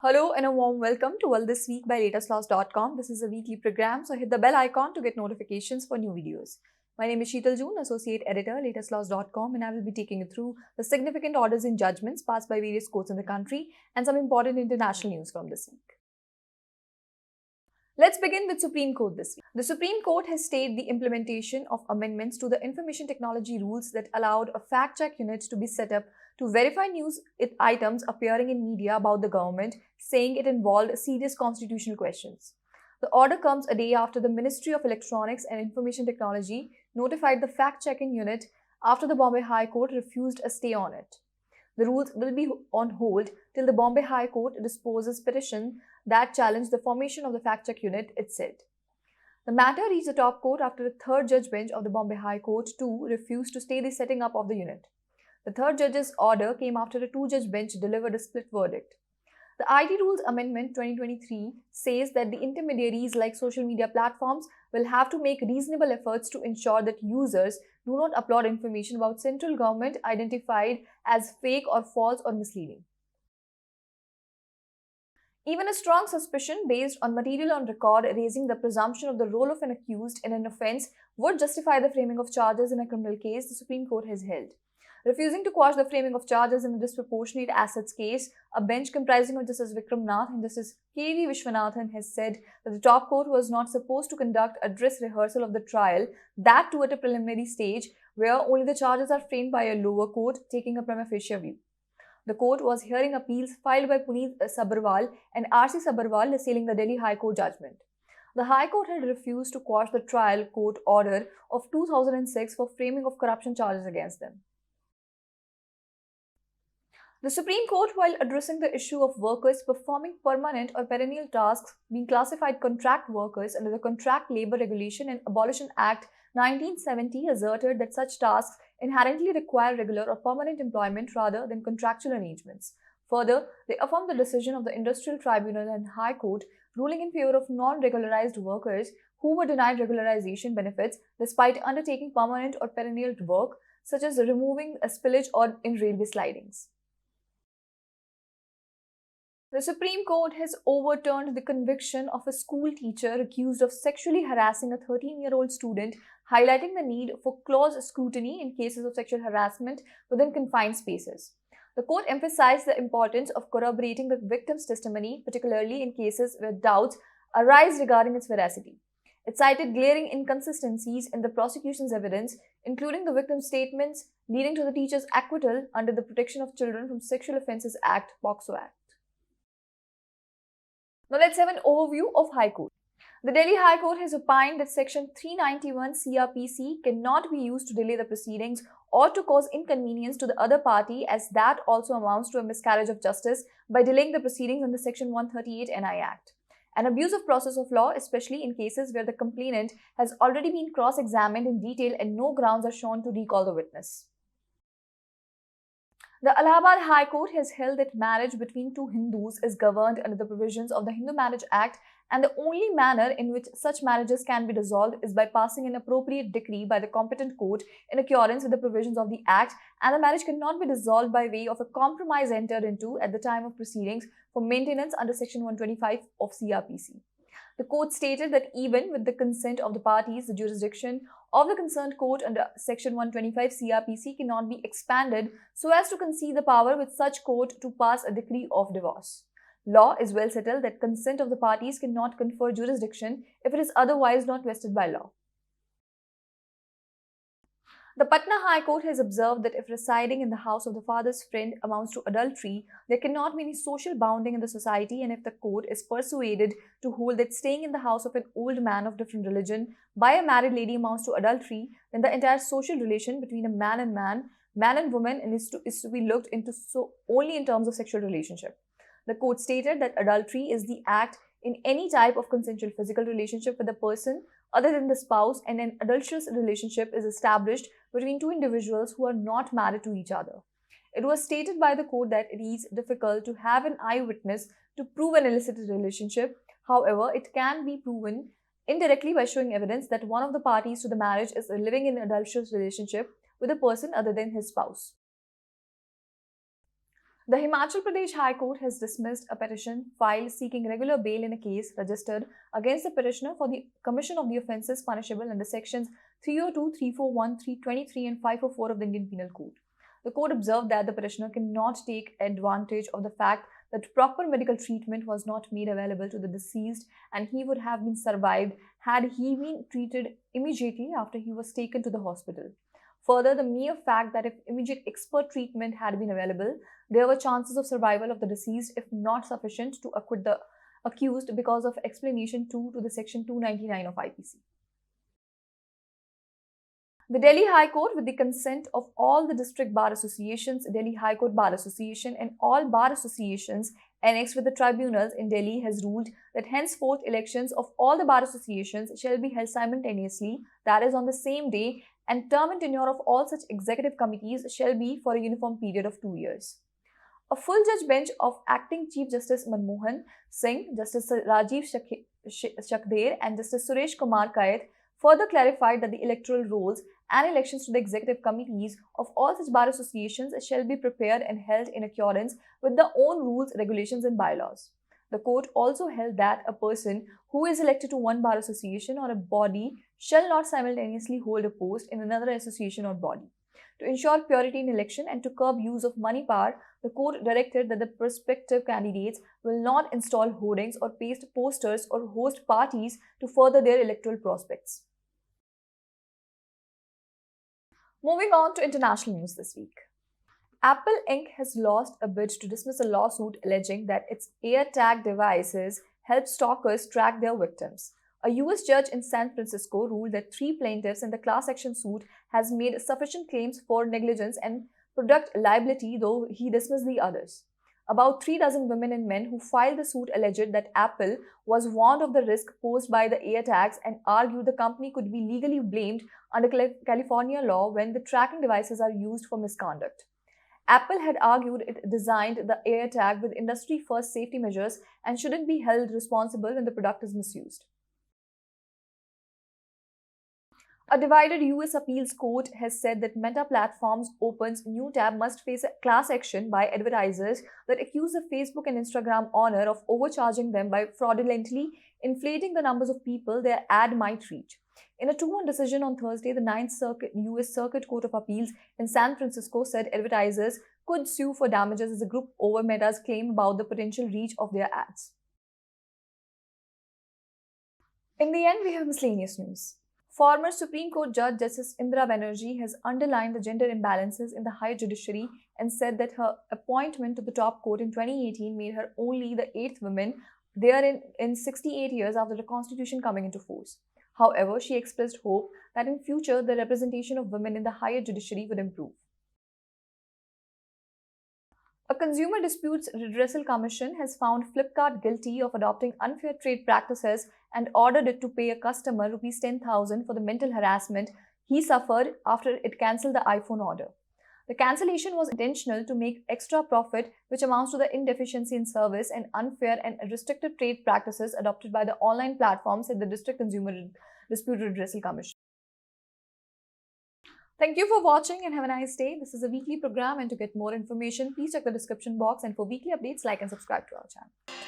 Hello and a warm welcome to Well This Week by latestlaws.com. This is a weekly program, so hit the bell icon to get notifications for new videos. My name is Sheetal Joon, Associate Editor, latestlaws.com, and I will be taking you through the significant orders and judgments passed by various courts in the country and some important international news from this week. Let's begin with Supreme Court this week. The Supreme Court has stayed the implementation of amendments to the information technology rules that allowed a fact-check unit to be set up to verify news items appearing in media about the government, saying it involved serious constitutional questions. The order comes a day after the Ministry of Electronics and Information Technology notified the fact-checking unit after the Bombay High Court refused a stay on it. The rules will be on hold till the Bombay High Court disposes petition that challenged the formation of the fact-check unit, it said. The matter reached the top court after the third judge bench of the Bombay High Court too refused to stay the setting up of the unit. The third judge's order came after a two-judge bench delivered a split verdict. The IT Rules Amendment 2023 says that the intermediaries like social media platforms will have to make reasonable efforts to ensure that users do not upload information about central government identified as fake or false or misleading. Even a strong suspicion based on material on record raising the presumption of the role of an accused in an offence would justify the framing of charges in a criminal case, the Supreme Court has held. Refusing to quash the framing of charges in a disproportionate assets case, a bench comprising of Justice Vikram Nath and Justice K.V. Vishwanathan has said that the top court was not supposed to conduct a dress rehearsal of the trial, that too at a preliminary stage where only the charges are framed by a lower court taking a prima facie view. The court was hearing appeals filed by Puneet Sabharwal and R.C. Sabharwal assailing the Delhi High Court judgment. The High Court had refused to quash the trial court order of 2006 for framing of corruption charges against them. The Supreme Court, while addressing the issue of workers performing permanent or perennial tasks being classified contract workers under the Contract Labour Regulation and Abolition Act 1970, asserted that such tasks inherently require regular or permanent employment rather than contractual arrangements. Further, they affirmed the decision of the Industrial Tribunal and High Court, ruling in favour of non-regularized workers who were denied regularization benefits despite undertaking permanent or perennial work, such as removing a spillage or in railway slidings. The Supreme Court has overturned the conviction of a school teacher accused of sexually harassing a 13-year-old student, highlighting the need for close scrutiny in cases of sexual harassment within confined spaces. The court emphasized the importance of corroborating the victim's testimony, particularly in cases where doubts arise regarding its veracity. It cited glaring inconsistencies in the prosecution's evidence, including the victim's statements, leading to the teacher's acquittal under the Protection of Children from Sexual Offences Act, POCSO Act. Now let's have an overview of High Court. The Delhi High Court has opined that Section 391 CrPC cannot be used to delay the proceedings or to cause inconvenience to the other party, as that also amounts to a miscarriage of justice by delaying the proceedings under Section 138 NI Act. An abuse of process of law, especially in cases where the complainant has already been cross-examined in detail and no grounds are shown to recall the witness. The Allahabad High Court has held that marriage between two Hindus is governed under the provisions of the Hindu Marriage Act, and the only manner in which such marriages can be dissolved is by passing an appropriate decree by the competent court in accordance with the provisions of the Act, and the marriage cannot be dissolved by way of a compromise entered into at the time of proceedings for maintenance under Section 125 of CrPC. The court stated that even with the consent of the parties, the jurisdiction of the concerned court under Section 125 CrPC cannot be expanded so as to concede the power with such court to pass a decree of divorce. Law is well settled that consent of the parties cannot confer jurisdiction if it is otherwise not vested by law. The Patna High Court has observed that if residing in the house of the father's friend amounts to adultery, there cannot be any social bounding in the society, and if the court is persuaded to hold that staying in the house of an old man of different religion by a married lady amounts to adultery, then the entire social relation between a man and woman is to be looked into only in terms of sexual relationship. The court stated that adultery is the act in any type of consensual physical relationship with a person other than the spouse, and an adulterous relationship is established between two individuals who are not married to each other. It was stated by the court that it is difficult to have an eyewitness to prove an illicit relationship. However, it can be proven indirectly by showing evidence that one of the parties to the marriage is living in an adulterous relationship with a person other than his spouse. The Himachal Pradesh High Court has dismissed a petition filed seeking regular bail in a case registered against the petitioner for the commission of the offences punishable under sections 302, 341, 323 and 504 of the Indian Penal Code. The court observed that the petitioner cannot take advantage of the fact that proper medical treatment was not made available to the deceased and he would have been survived had he been treated immediately after he was taken to the hospital. Further, the mere fact that if immediate expert treatment had been available, there were chances of survival of the deceased if not sufficient to acquit the accused because of explanation 2 to the section 299 of IPC. The Delhi High Court, with the consent of all the district bar associations, Delhi High Court Bar Association and all bar associations annexed with the tribunals in Delhi, has ruled that henceforth elections of all the bar associations shall be held simultaneously, that is on the same day, and term and tenure of all such executive committees shall be for a uniform period of 2 years. A full judge bench of Acting Chief Justice Manmohan Singh, Justice Rajiv Shakdher and Justice Suresh Kumar Kait further clarified that the electoral rolls and elections to the executive committees of all such bar associations shall be prepared and held in accordance with their own rules, regulations and bylaws. The court also held that a person who is elected to one bar association or a body shall not simultaneously hold a post in another association or body. To ensure purity in election and to curb use of money power, the court directed that the prospective candidates will not install hoardings or paste posters or host parties to further their electoral prospects. Moving on to international news this week. Apple Inc. has lost a bid to dismiss a lawsuit alleging that its AirTag devices help stalkers track their victims. A US judge in San Francisco ruled that 3 plaintiffs in the class action suit has made sufficient claims for negligence and product liability, though he dismissed the others. About 3 dozen women and men who filed the suit alleged that Apple was warned of the risk posed by the AirTags and argued the company could be legally blamed under California law when the tracking devices are used for misconduct. Apple had argued it designed the AirTag with industry-first safety measures and shouldn't be held responsible when the product is misused. A divided US appeals court has said that Meta Platforms Open's new tab must face a class action by advertisers that accuse the Facebook and Instagram owner of overcharging them by fraudulently inflating the numbers of people their ad might reach. In a 2-1 decision on Thursday, the 9th US Circuit Court of Appeals in San Francisco said advertisers could sue for damages as a group over Meta's claim about the potential reach of their ads. In the end, we have miscellaneous news. Former Supreme Court Judge Justice Indira Banerjee has underlined the gender imbalances in the higher judiciary and said that her appointment to the top court in 2018 made her only the 8th woman there in 68 years after the constitution coming into force. However, she expressed hope that in future the representation of women in the higher judiciary would improve. A Consumer Disputes Redressal Commission has found Flipkart guilty of adopting unfair trade practices and ordered it to pay a customer Rs 10,000 for the mental harassment he suffered after it cancelled the iPhone order. The cancellation was intentional to make extra profit, which amounts to the inefficiency in service and unfair and restrictive trade practices adopted by the online platforms, said the District Consumer Dispute Redressal Commission. Thank you for watching and have a nice day. This is a weekly program, and to get more information, please check the description box, and for weekly updates, like and subscribe to our channel.